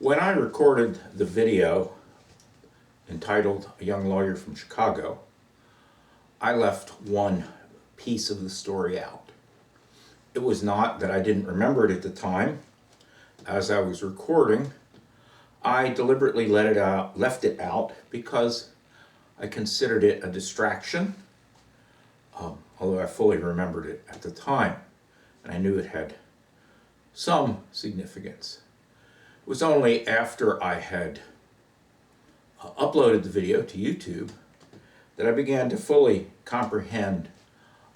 When I recorded the video entitled "A Young Lawyer from Chicago," I left one piece of the story out. It was not that I didn't remember it at the time. As I was recording, I deliberately left it out because I considered it a distraction, although I fully remembered it at the time, and I knew it had some significance. It was only after I had uploaded the video to YouTube that I began to fully comprehend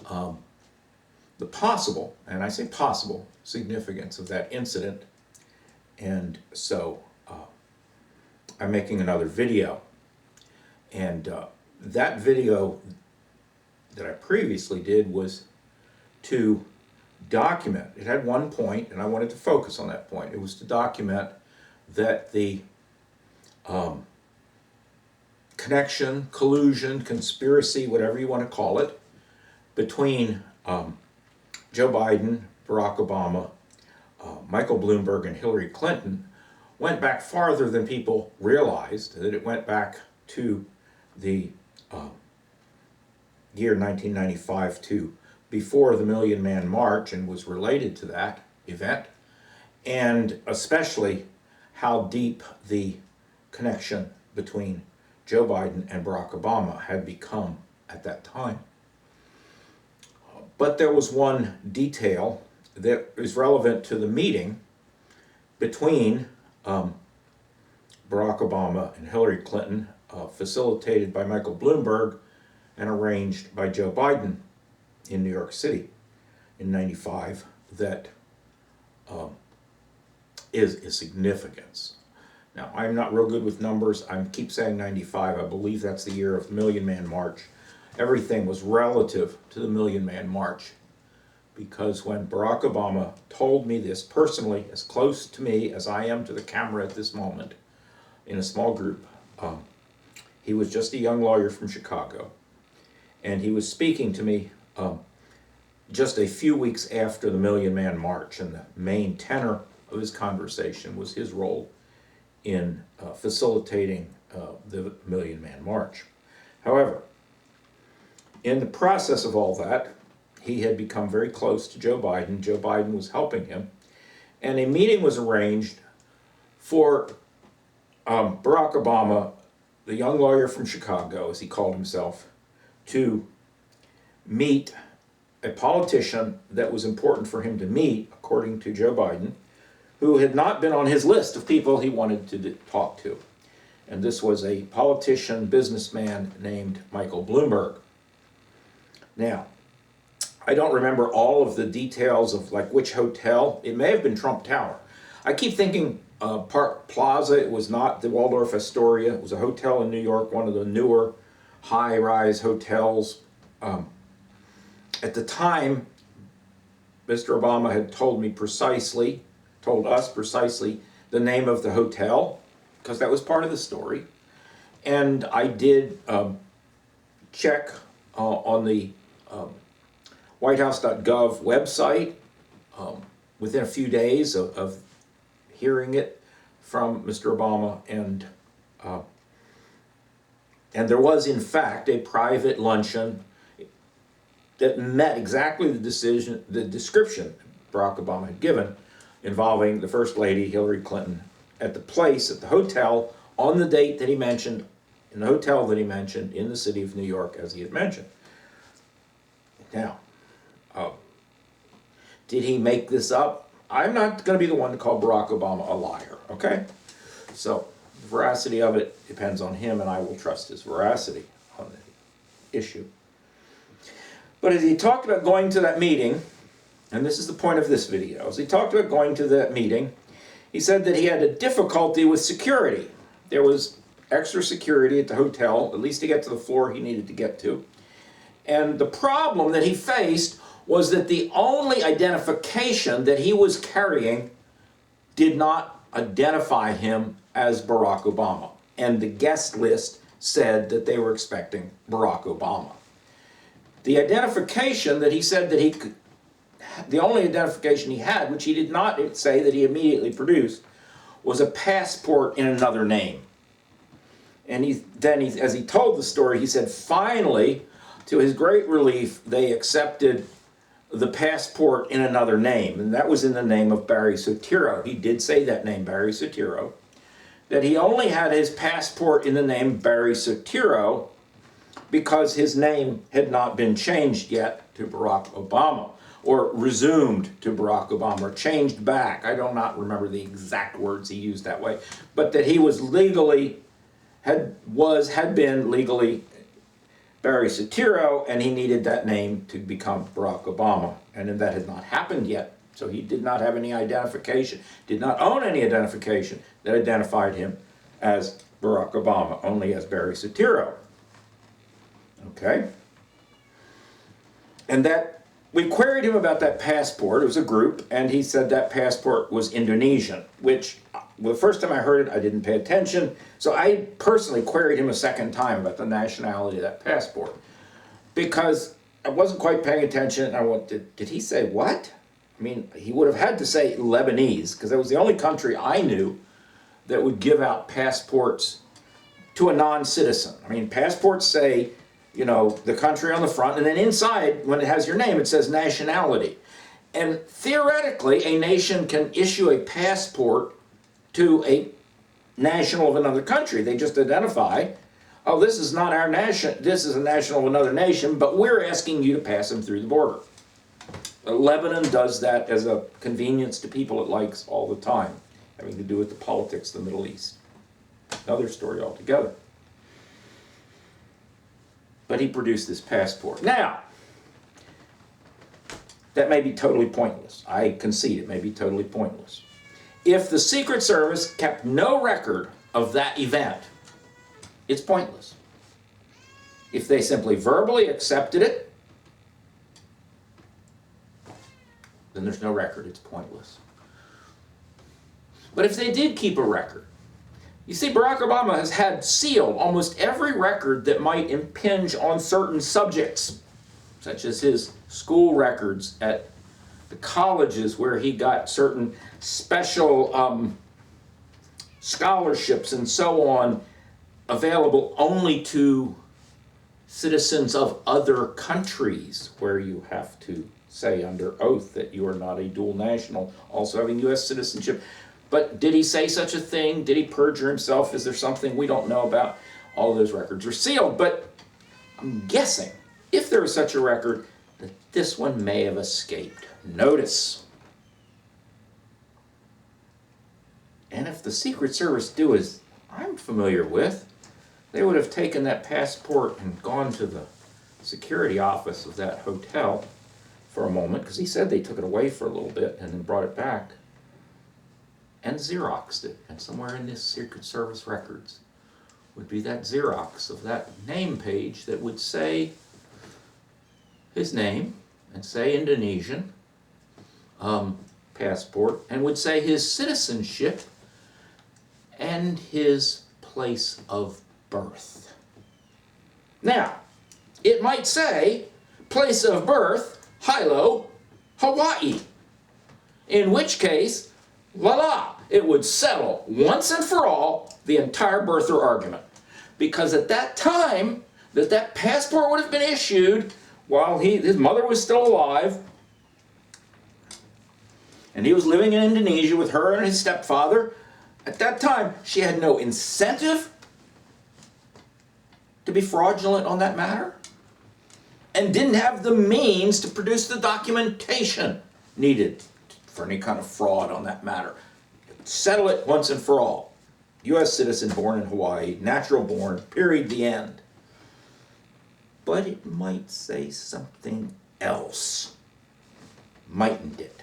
the possible, and I say possible, significance of that incident. And so I'm making another video. And that video that I previously did was to document. It had one point, and I wanted to focus on that point. It was to document that the connection, collusion, conspiracy, whatever you want to call it, between Joe Biden, Barack Obama, Michael Bloomberg, and Hillary Clinton went back farther than people realized, that it went back to the year 1995 to before the Million Man March, and was related to that event, and especially how deep the connection between Joe Biden and Barack Obama had become at that time. But there was one detail that is relevant to the meeting between Barack Obama and Hillary Clinton, facilitated by Michael Bloomberg and arranged by Joe Biden in New York City in '95, that is significance. Now, I'm not real good with numbers. I keep saying '95. I believe that's the year of the Million Man March. Everything was relative to the Million Man March, because when Barack Obama told me this personally, as close to me as I am to the camera at this moment, in a small group, he was just a young lawyer from Chicago, and he was speaking to me just a few weeks after the Million Man March, and the main tenor of his conversation was his role in facilitating the Million Man March. However, in the process of all that, he had become very close to Joe Biden. Joe Biden was helping him, and a meeting was arranged for Barack Obama, the young lawyer from Chicago, as he called himself, to meet a politician that was important for him to meet, according to Joe Biden, who had not been on his list of people he wanted to talk to. And this was a politician, businessman named Michael Bloomberg. Now, I don't remember all of the details of like which hotel. It may have been Trump Tower. I keep thinking Park Plaza. It was not the Waldorf Astoria. It was a hotel in New York, one of the newer high-rise hotels. At the time, Mr. Obama had told us precisely the name of the hotel, because that was part of the story. And I did check on the whitehouse.gov website within a few days of hearing it from Mr. Obama, and there was in fact a private luncheon that met exactly the description Barack Obama had given, involving the First Lady, Hillary Clinton, at the hotel, on the date that he mentioned, in the hotel that he mentioned in the city of New York, as he had mentioned. Now, did he make this up? I'm not going to be the one to call Barack Obama a liar, okay? So, the veracity of it depends on him, and I will trust his veracity on the issue. But as he talked about going to that meeting, and this is the point of this video, as he talked about going to that meeting, he said that he had a difficulty with security. There was extra security at the hotel, at least to get to the floor he needed to get to. And the problem that he faced was that the only identification that he was carrying did not identify him as Barack Obama. And the guest list said that they were expecting Barack Obama. The identification that he said that he could, the only identification he had, which he did not say that he immediately produced, was a passport in another name. And as he told the story, he said, finally, to his great relief, they accepted the passport in another name. And that was in the name of Barry Soetoro. He did say that name, Barry Soetoro. That he only had his passport in the name Barry Soetoro because his name had not been changed yet to Barack Obama, or resumed to Barack Obama, or changed back. I do not remember the exact words he used that way, but that he was legally, had been legally Barry Soetoro, and he needed that name to become Barack Obama. And that had not happened yet. So he did not have any identification, did not own any identification that identified him as Barack Obama, only as Barry Soetoro. Okay? And that, we queried him about that passport. It was a group, and he said that passport was Indonesian, which, well, the first time I heard it, I didn't pay attention. So I personally queried him a second time about the nationality of that passport, because I wasn't quite paying attention. I went, did he say what? I mean, he would have had to say Lebanese, because that was the only country I knew that would give out passports to a non-citizen. I mean, passports say, you know, the country on the front, and then inside, when it has your name, it says nationality. And theoretically, a nation can issue a passport to a national of another country. They just identify, oh, this is not our nation, this is a national of another nation, but we're asking you to pass them through the border. Lebanon does that as a convenience to people it likes all the time, having to do with the politics of the Middle East. Another story altogether. But he produced this passport. Now, that may be totally pointless. I concede it may be totally pointless. If the Secret Service kept no record of that event, it's pointless. If they simply verbally accepted it, then there's no record, it's pointless. But if they did keep a record, you see, Barack Obama has had sealed almost every record that might impinge on certain subjects, such as his school records at the colleges where he got certain special scholarships and so on, available only to citizens of other countries, where you have to say under oath that you are not a dual national, also having U.S. citizenship. But did he say such a thing? Did he perjure himself? Is there something we don't know about? All those records are sealed, but I'm guessing, if there is such a record, that this one may have escaped notice. And if the Secret Service do as I'm familiar with, they would have taken that passport and gone to the security office of that hotel for a moment, because he said they took it away for a little bit and then brought it back, and Xeroxed it. And somewhere in this Secret Service records would be that Xerox of that name page that would say his name and say Indonesian passport, and would say his citizenship and his place of birth. Now, it might say place of birth, Hilo, Hawaii, in which case, voila, it would settle once and for all the entire birther argument. Because at that time that passport would have been issued while his mother was still alive, and he was living in Indonesia with her and his stepfather. At that time, she had no incentive to be fraudulent on that matter, and didn't have the means to produce the documentation needed for any kind of fraud on that matter. Settle it once and for all. U.S. citizen born in Hawaii, natural born, period, the end. But it might say something else, mightn't it?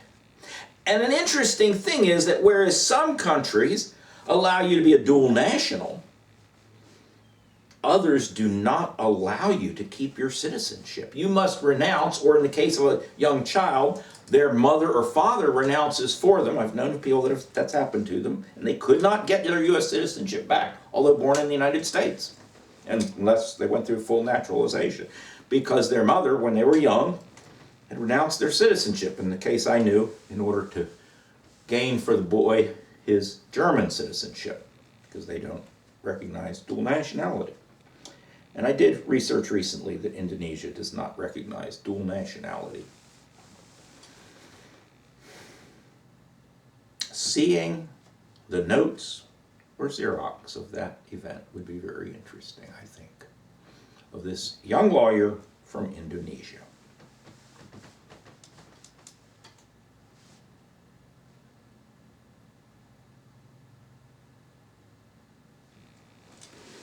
And an interesting thing is that whereas some countries allow you to be a dual national, others do not allow you to keep your citizenship. You must renounce, or in the case of a young child, their mother or father renounces for them. I've known people that's happened to them, and they could not get their U.S. citizenship back, although born in the United States, unless they went through full naturalization, because their mother, when they were young, had renounced their citizenship. In the case I knew, in order to gain for the boy his German citizenship, because they don't recognize dual nationality. And I did research recently that Indonesia does not recognize dual nationality. Seeing the notes or Xerox of that event would be very interesting, I think, of this young lawyer from Indonesia.